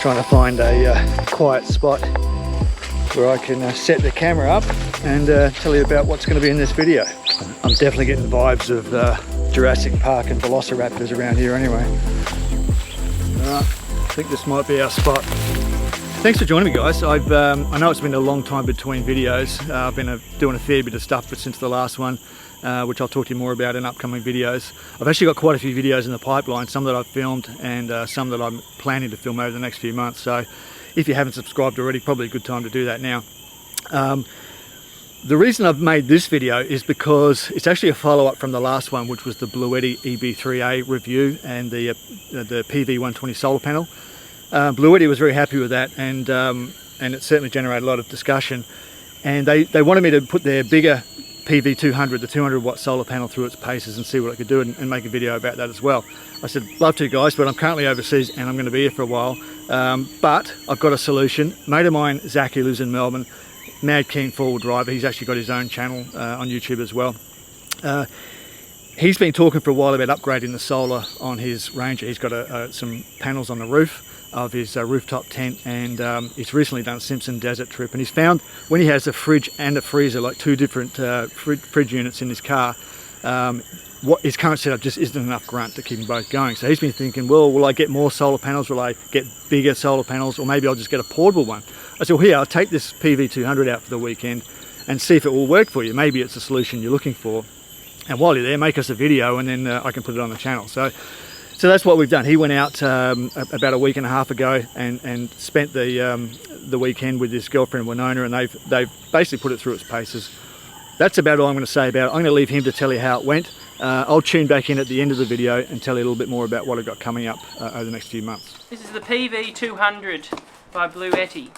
trying to find a quiet spot where I can set the camera up and tell you about what's going to be in this video. I'm definitely getting vibes of Jurassic Park and velociraptors around here anyway. Alright, I think this might be our spot. Thanks for joining me, guys. I know it's been a long time between videos. I've been doing a fair bit of stuff since the last one, which I'll talk to you more about in upcoming videos. I've actually got quite a few videos in the pipeline, some that I've filmed and some that I'm planning to film over the next few months. So if you haven't subscribed already, probably a good time to do that now. The reason I've made this video is because it's actually a follow-up from the last one, which was the Bluetti EB3A review and the PV200 solar panel. Bluetti was very happy with that, and it certainly generated a lot of discussion. And they wanted me to put their bigger PV200, the 200 watt solar panel, through its paces and see what I could do and make a video about that as well. I said, love to, guys, but I'm currently overseas and I'm going to be here for a while. But I've got a solution. A mate of mine, Zak, who lives in Melbourne, mad keen four-wheel driver. He's actually got his own channel on YouTube as well. He's been talking for a while about upgrading the solar on his Ranger. He's got some panels on the roof of his rooftop tent, and he's recently done a Simpson desert trip, and he's found when he has a fridge and a freezer, like two different fridge units in his car, what his current setup just isn't enough grunt to keep them both going. So he's been thinking, well, will I get more solar panels? Will I get bigger solar panels? Or maybe I'll just get a portable one. I said, well, here, I'll take this PV200 out for the weekend and see if it will work for you. Maybe it's a solution you're looking for. And while you're there, make us a video and then I can put it on the channel. So that's what we've done. He went out about a week and a half ago and spent the weekend with his girlfriend Winona, and they've basically put it through its paces. That's about all I'm going to say about it. I'm going to leave him to tell you how it went. I'll tune back in at the end of the video and tell you a little bit more about what I've got coming up over the next few months. This is the PV200 by Bluetti.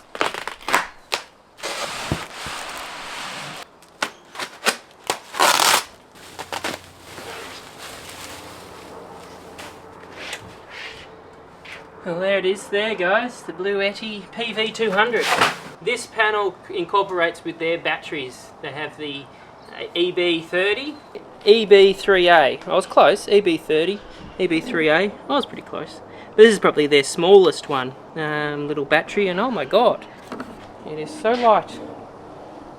Well, there it is there, guys, the Bluetti PV200. This panel incorporates with their batteries. They have the EB30, EB3A. I was close, EB30, EB3A. I was pretty close. But this is probably their smallest one, little battery, and oh my god, it is so light.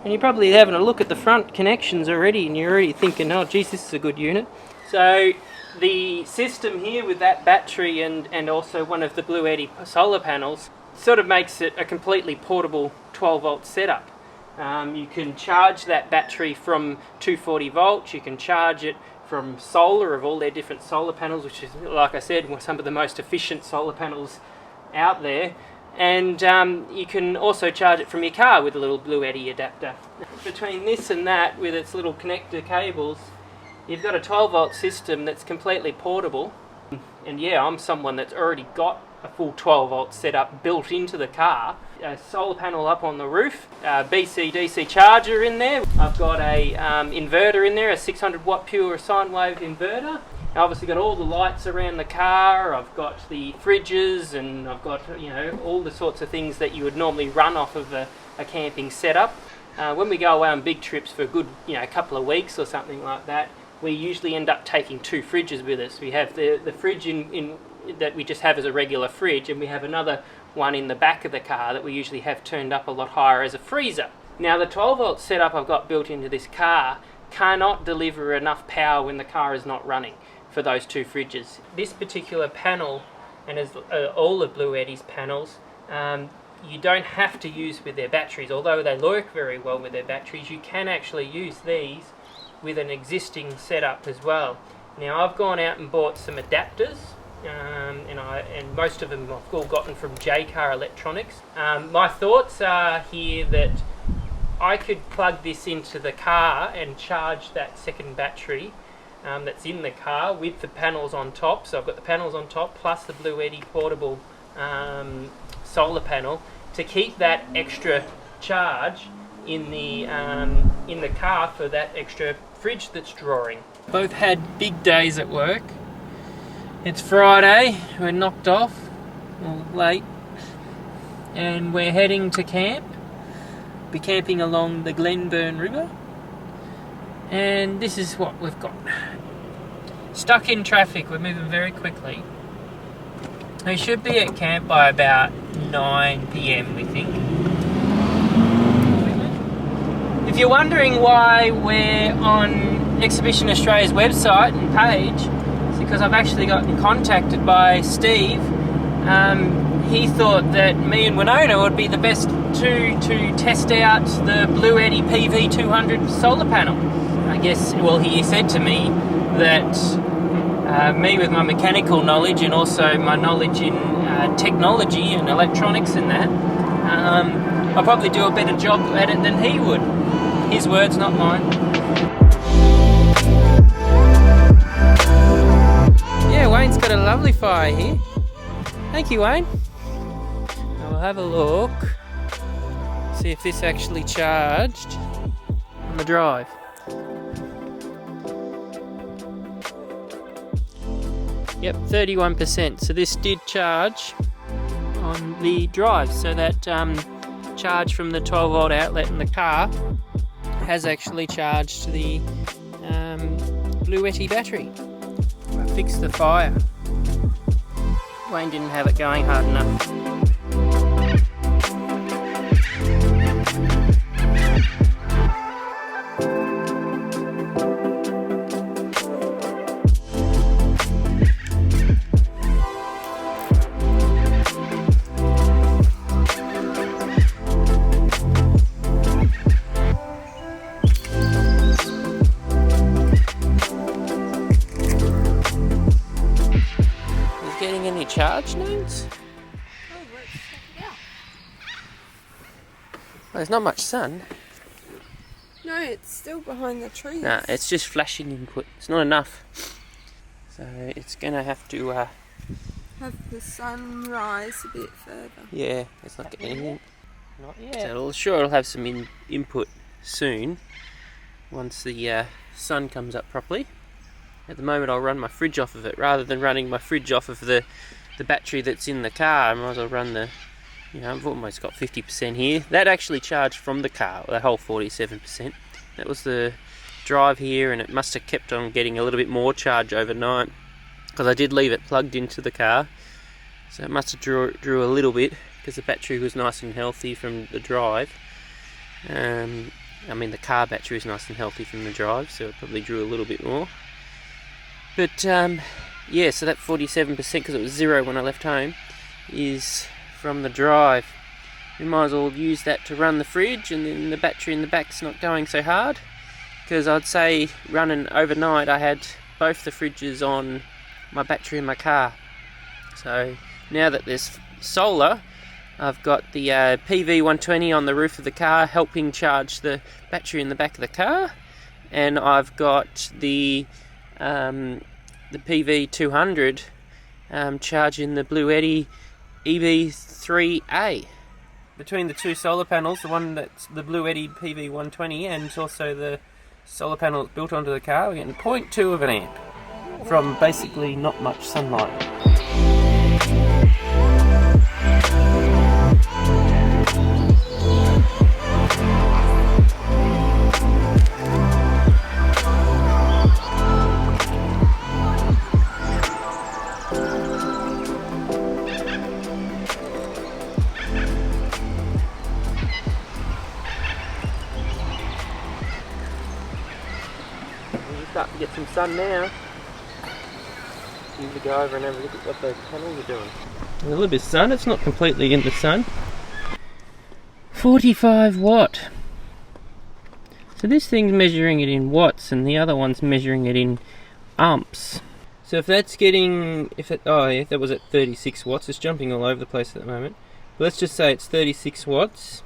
And you're probably having a look at the front connections already, and you're already thinking, oh geez, this is a good unit. So the system here with that battery and also one of the Bluetti solar panels sort of makes it a completely portable 12 volt setup. You can charge that battery from 240 volts, you can charge it from solar, of all their different solar panels, which is, like I said, some of the most efficient solar panels out there. And you can also charge it from your car with a little Bluetti adapter. Between this and that, with its little connector cables, you've got a 12 volt system that's completely portable. And yeah, I'm someone that's already got a full 12 volt setup built into the car. A solar panel up on the roof, a BC-DC charger in there. I've got a inverter in there, a 600 watt pure sine wave inverter. I've obviously got all the lights around the car. I've got the fridges, and I've got, you know, all the sorts of things that you would normally run off of a camping setup. When we go away on big trips for a good, couple of weeks or something like that, we usually end up taking two fridges with us. We have the fridge in that we just have as a regular fridge, and we have another one in the back of the car that we usually have turned up a lot higher as a freezer. Now the 12 volt setup I've got built into this car cannot deliver enough power when the car is not running for those two fridges. This particular panel, and as all of Bluetti's panels, you don't have to use with their batteries. Although they work very well with their batteries, you can actually use these with an existing setup as well. Now I've gone out and bought some adapters, and most of them I've all gotten from JCar Electronics. My thoughts are here that I could plug this into the car and charge that second battery that's in the car with the panels on top. So I've got the panels on top plus the Bluetti portable solar panel to keep that extra charge in the car for that extra fridge that's drawing. Both had big days at work. It's Friday, we're knocked off, or late, and we're heading to camp. Be camping along the Glenburn River, and this is what we've got. Stuck in traffic, we're moving very quickly. We should be at camp by about 9 PM, we think. If you're wondering why we're on Exhibition Australia's website and page, it's because I've actually gotten contacted by Steve. He thought that me and Winona would be the best two to test out the Bluetti PV200 solar panel. I guess, well, he said to me that me with my mechanical knowledge and also my knowledge in technology and electronics and that, I'll probably do a better job at it than he would. His words, not mine. Yeah, Wayne's got a lovely fire here. Thank you, Wayne. We'll have a look, see if this actually charged on the drive. Yep, 31%. So this did charge on the drive. So that charge from the 12 volt outlet in the car has actually charged the Bluetti battery. I fixed the fire. Wayne didn't have it going hard enough. Any charge notes? Oh, let's check it out. Well, there's not much sun. No, it's still behind the trees. Nah, it's just flashing input. It's not enough. So it's gonna have to have the sun rise a bit further. Yeah, it's not getting anything. Not yet. So it'll have some input soon once the sun comes up properly. At the moment I'll run my fridge off of it rather than running my fridge off of the battery that's in the car. I might as well run the, you know, I've almost got 50% here. That actually charged from the car, the whole 47%. That was the drive here, and it must have kept on getting a little bit more charge overnight because I did leave it plugged into the car. So it must have drew a little bit because the battery was nice and healthy from the drive. I mean the car battery is nice and healthy from the drive, so it probably drew a little bit more. But yeah, so that 47%, because it was 0 when I left home, is from the drive. We might as well use that to run the fridge, and then the battery in the back's not going so hard. Because I'd say running overnight I had both the fridges on my battery in my car. So now that there's solar, I've got the PV120 on the roof of the car helping charge the battery in the back of the car, and I've got the PV200 charging the Bluetti EB3A. Between the two solar panels, the one that's the Bluetti PV120 and also the solar panel that's built onto the car, we're getting 0.2 of an amp from basically not much sunlight. Start to get some sun now. Need to go over and have a look at what those panels are doing. A little bit of sun, it's not completely in the sun. 45 watt. So this thing's measuring it in watts and the other one's measuring it in amps. So if that's getting, oh yeah, that was at 36 watts. It's jumping all over the place at the moment. But let's just say it's 36 watts.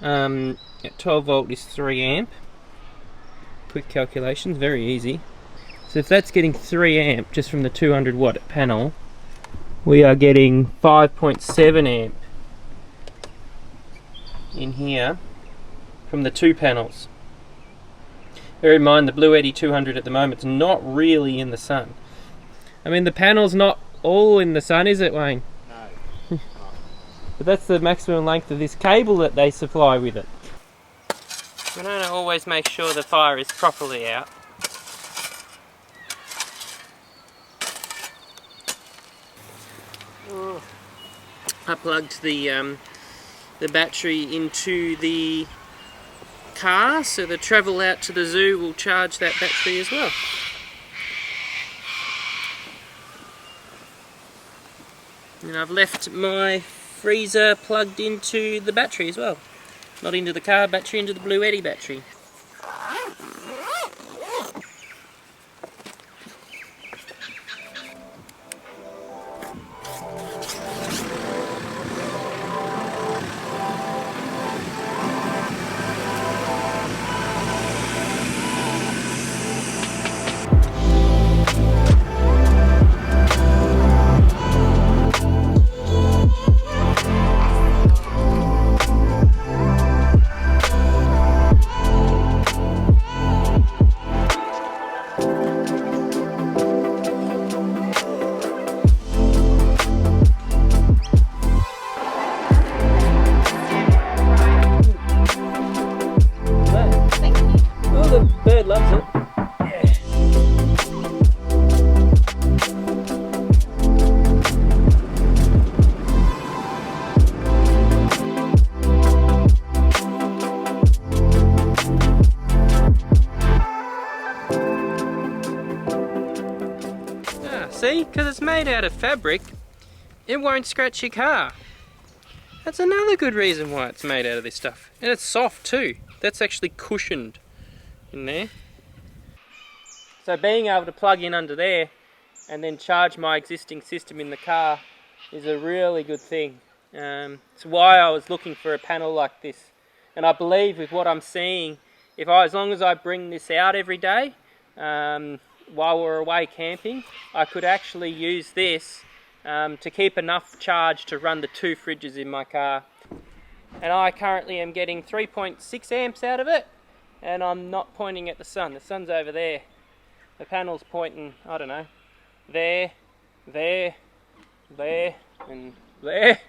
At 12 volt is 3 amp. Quick calculations, very easy. So if that's getting 3 amp just from the 200 watt panel, we are getting 5.7 amp in here from the two panels. Bear in mind the Bluetti 200 at the moment is not really in the sun. I mean the panel's not all in the sun, is it, Wayne? No. But that's the maximum length of this cable that they supply with it. Winona always makes sure the fire is properly out. I plugged the battery into the car, so the travel out to the zoo will charge that battery as well. And I've left my freezer plugged into the battery as well. Not into the car battery, into the Bluetti battery. Oh, the bird loves it. See, because it's made out of fabric, it won't scratch your car. That's another good reason why it's made out of this stuff. And it's soft too. That's actually cushioned in there. So being able to plug in under there and then charge my existing system in the car is a really good thing. It's why I was looking for a panel like this. And I believe with what I'm seeing, as long as I bring this out every day, while we're away camping, I could actually use this to keep enough charge to run the 2 fridges in my car. And I currently am getting 3.6 amps out of it, and I'm not pointing at the sun. The sun's over there. The panel's pointing, I don't know, there, there, there, and there.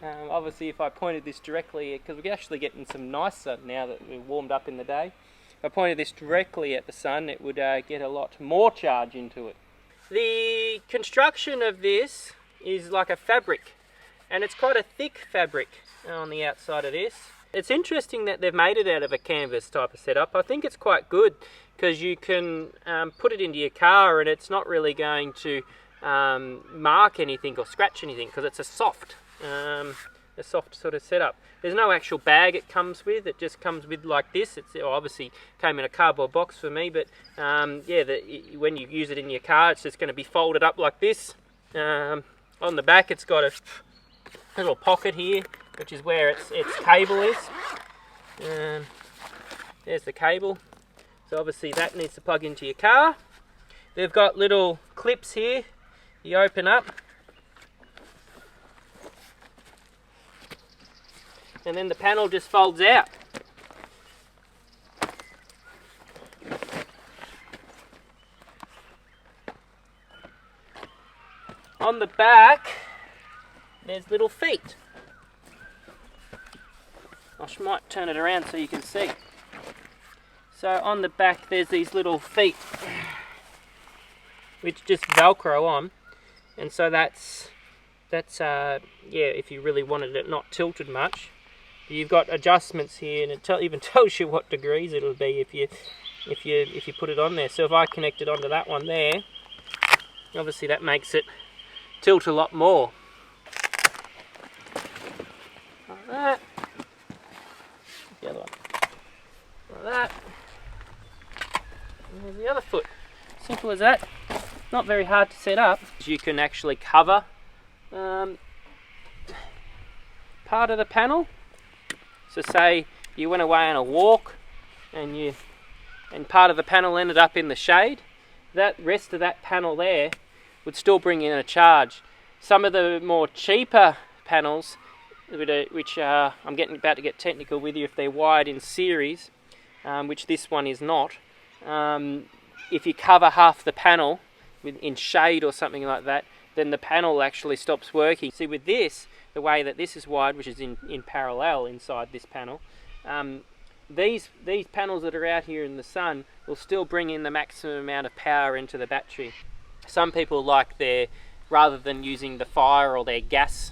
Obviously if I pointed this directly, because we're actually getting some nice sun now that we're warmed up in the day. If I pointed this directly at the sun, it would get a lot more charge into it. The construction of this is like a fabric, and it's quite a thick fabric on the outside of this. It's interesting that they've made it out of a canvas type of setup. I think it's quite good because you can put it into your car and it's not really going to mark anything or scratch anything because it's a soft sort of setup. There's no actual bag it comes with. It just comes with like this. It obviously came in a cardboard box for me, but yeah, when you use it in your car, it's just going to be folded up like this. On the back, it's got a little pocket here, which is where its cable is. There's the cable. So obviously that needs to plug into your car. They've got little clips here. You open up. And then the panel just folds out. On the back, there's little feet. I might turn it around so you can see. So on the back, there's these little feet, which just Velcro on, and so that's yeah, if you really wanted it not tilted much. You've got adjustments here, and it even tells you what degrees it'll be if you put it on there. So if I connect it onto that one there, obviously that makes it tilt a lot more. Like that. The other one. Like that. And there's the other foot. Simple as that. Not very hard to set up. You can actually cover part of the panel. So say you went away on a walk and part of the panel ended up in the shade, that rest of that panel there would still bring in a charge. Some of the more cheaper panels, which I'm about to get technical with you, if they're wired in series, which this one is not, if you cover half the panel in shade or something like that, then the panel actually stops working. See, with this, the way that this is wired, which is in parallel inside this panel, these panels that are out here in the sun will still bring in the maximum amount of power into the battery. Some people like their rather than using the fire or their gas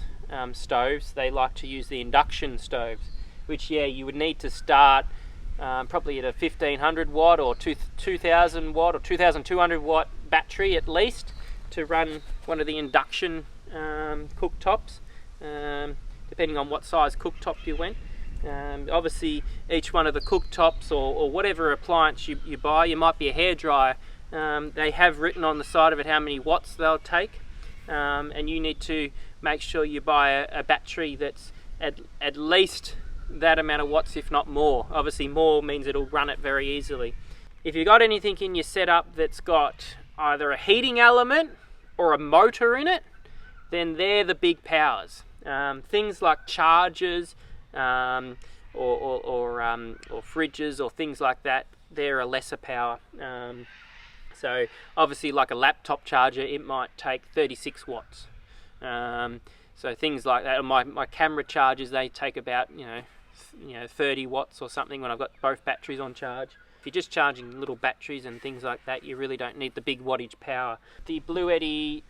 stoves, they like to use the induction stoves, which, yeah, you would need to start probably at a 1500 watt or 2000 watt or 2200 watt battery at least to run one of the induction cooktops, depending on what size cooktop you went. Obviously each one of the cooktops or whatever appliance you buy, you might be a hairdryer, they have written on the side of it how many watts they'll take, and you need to make sure you buy a battery that's at least that amount of watts, if not more. Obviously more means it'll run it very easily. If you've got anything in your setup that's got either a heating element or a motor in it, then they're the big powers. Things like chargers or fridges or things like that, they're a lesser power. So obviously like a laptop charger, it might take 36 watts. So things like that. My camera chargers, they take about 30 watts or something when I've got both batteries on charge. If you're just charging little batteries and things like that, you really don't need the big wattage power. The Bluetti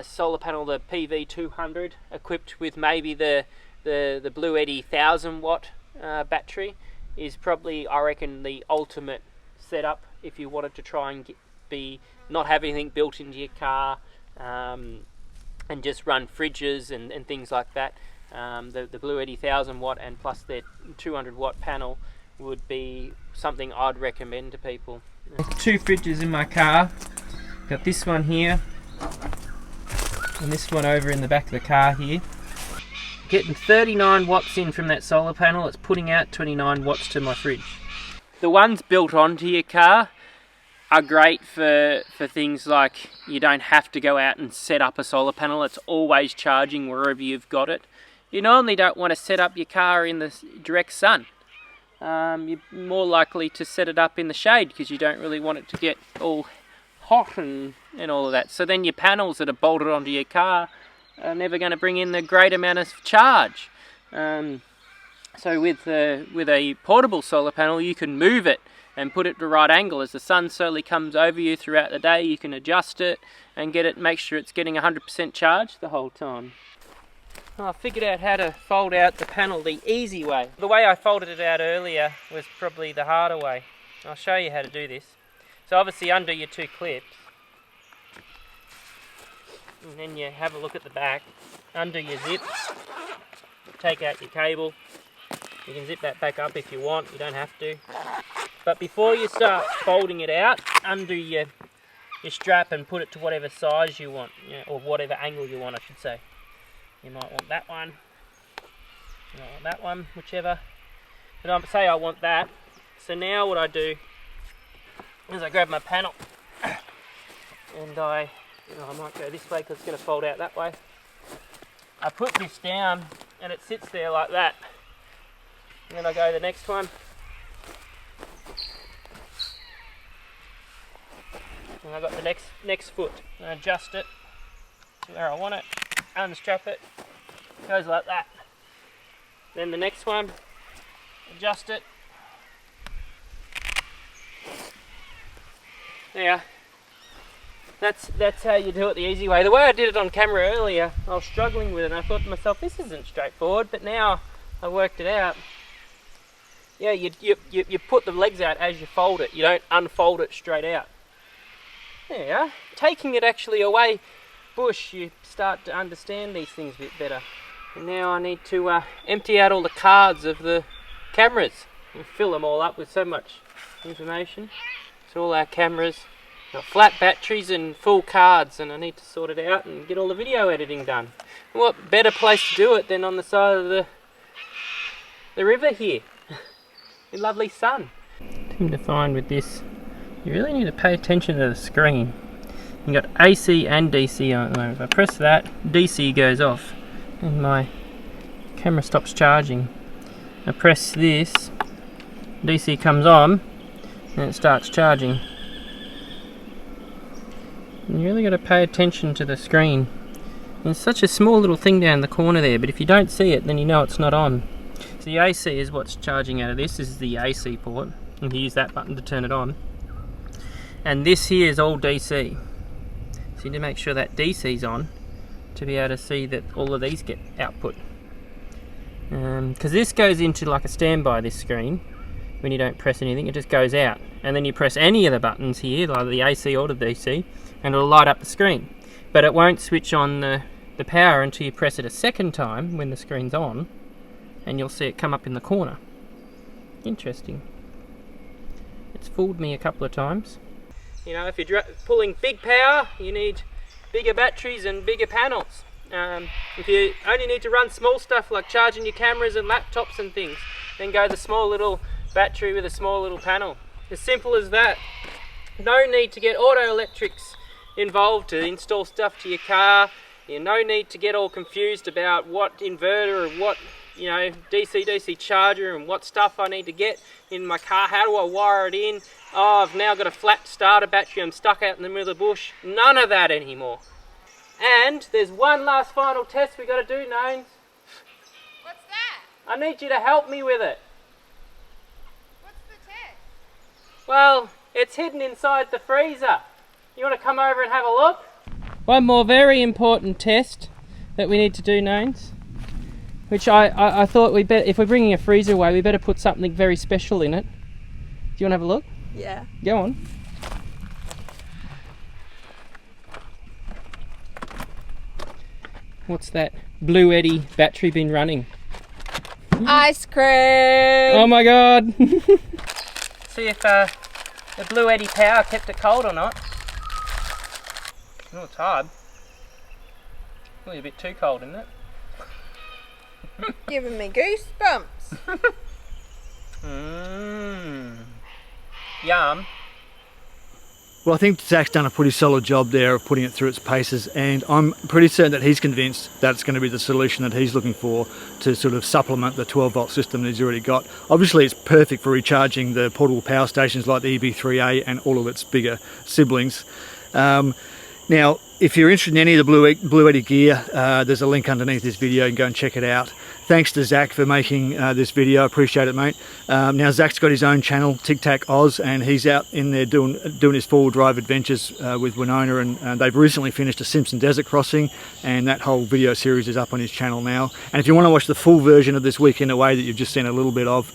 solar panel, the PV200, equipped with maybe the Bluetti 1000 watt battery, is probably, I reckon, the ultimate setup if you wanted to try and not have anything built into your car, and just run fridges and things like that. The Bluetti 1000 watt and plus their 200 watt panel would be something I'd recommend to people. Two fridges in my car. Got this one here and this one over in the back of the car here. Getting 39 watts in from that solar panel. It's putting out 29 watts to my fridge. The ones built onto your car are great for things like you don't have to go out and set up a solar panel. It's always charging wherever you've got it. You normally don't want to set up your car in the direct sun. You're more likely to set it up in the shade because you don't really want it to get all hot and all of that. So then your panels that are bolted onto your car are never going to bring in the great amount of charge. So with a portable solar panel, you can move it and put it at the right angle. As the sun slowly comes over you throughout the day, you can adjust it and make sure it's getting 100% charge the whole time. I figured out how to fold out the panel the easy way. The way I folded it out earlier was probably the harder way. I'll show you how to do this. So obviously undo your two clips, and then you have a look at the back, undo your zip, take out your cable. You can zip that back up if you want, you don't have to. But before you start folding it out, undo your strap and put it to whatever size you want, or whatever angle you want, I should say. You might want that one, you might want that one, whichever. But I'll say I want that. So now what I do is I grab my panel and I might go this way because it's going to fold out that way. I put this down and it sits there like that. And then I go to the next one. And I've got the next foot. And I adjust it to where I want it. Unstrap it, goes like that. Then the next one, adjust it. Yeah, that's how you do it the easy way. The way I did it on camera earlier, I was struggling with it and I thought to myself, this isn't straightforward, but now I worked it out. Yeah, you put the legs out as you fold it, you don't unfold it straight out. There you are. Taking it actually away bush, you start to understand these things a bit better. And now I need to empty out all the cards of the cameras and fill them all up with so much information. So all our cameras got flat batteries and full cards, and I need to sort it out and get all the video editing done. And what better place to do it than on the side of the river here in lovely sun. Thing to find with this, you really need to pay attention to the screen. You've got AC and DC on at the moment. If I press that, DC goes off and my camera stops charging. I press this, DC comes on and it starts charging. And you really got to pay attention to the screen. There's such a small little thing down the corner there, but if you don't see it, then you know it's not on. So the AC is what's charging out of this. This is the AC port. You can use that button to turn it on. And this here is all DC. So you need to make sure that DC's on to be able to see that all of these get output. Because this goes into like a standby, this screen. When you don't press anything, it just goes out. And then you press any of the buttons here, like the AC or the DC, and it'll light up the screen. But it won't switch on the power until you press it a second time when the screen's on, and you'll see it come up in the corner. Interesting. It's fooled me a couple of times. You know, if you're pulling big power, you need bigger batteries and bigger panels. If you only need to run small stuff like charging your cameras and laptops and things, then go the small little battery with a small little panel. As simple as that. No need to get auto electrics involved to install stuff to your car. No need to get all confused about what inverter or what, you know, DC charger and what stuff I need to get in my car. How do I wire it in? Oh, I've now got a flat starter battery, I'm stuck out in the middle of the bush. None of that anymore. And there's one last final test we got to do, Nones. What's that? I need you to help me with it. What's the test? Well, it's hidden inside the freezer. You want to come over and have a look? One more very important test that we need to do, Nones. Which I thought we better, if we're bringing a freezer away, we better put something very special in it. Do you want to have a look? Yeah. Go on. What's that? Bluetti battery been running? Ice cream! Oh my god! See if the Bluetti power kept it cold or not. Oh, it's hard. Probably a bit too cold, isn't it? Giving me goosebumps. Yum. Well, I think Zak's done a pretty solid job there of putting it through its paces, and I'm pretty certain that he's convinced that it's going to be the solution that he's looking for to sort of supplement the 12-volt system that he's already got. Obviously, it's perfect for recharging the portable power stations like the EB3A and all of its bigger siblings. Now, if you're interested in any of the Bluetti gear, there's a link underneath this video. You can go and check it out. Thanks to Zak for making this video. I appreciate it, mate. Now, Zak's got his own channel, Tic Tac Oz, and he's out in there doing his four-wheel drive adventures with Winona, and they've recently finished a Simpson Desert Crossing, and that whole video series is up on his channel now. And if you want to watch the full version of this weekend away that you've just seen a little bit of,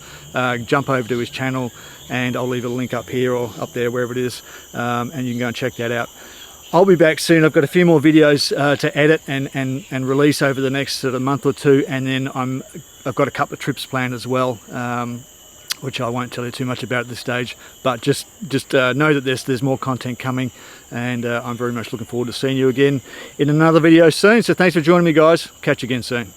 jump over to his channel, and I'll leave a link up here or up there, wherever it is, and you can go and check that out. I'll be back soon. I've got a few more videos to edit and release over the next sort of month or two, and then I've got a couple of trips planned as well, which I won't tell you too much about at this stage. But just know that there's more content coming, and I'm very much looking forward to seeing you again in another video soon. So thanks for joining me, guys. Catch you again soon.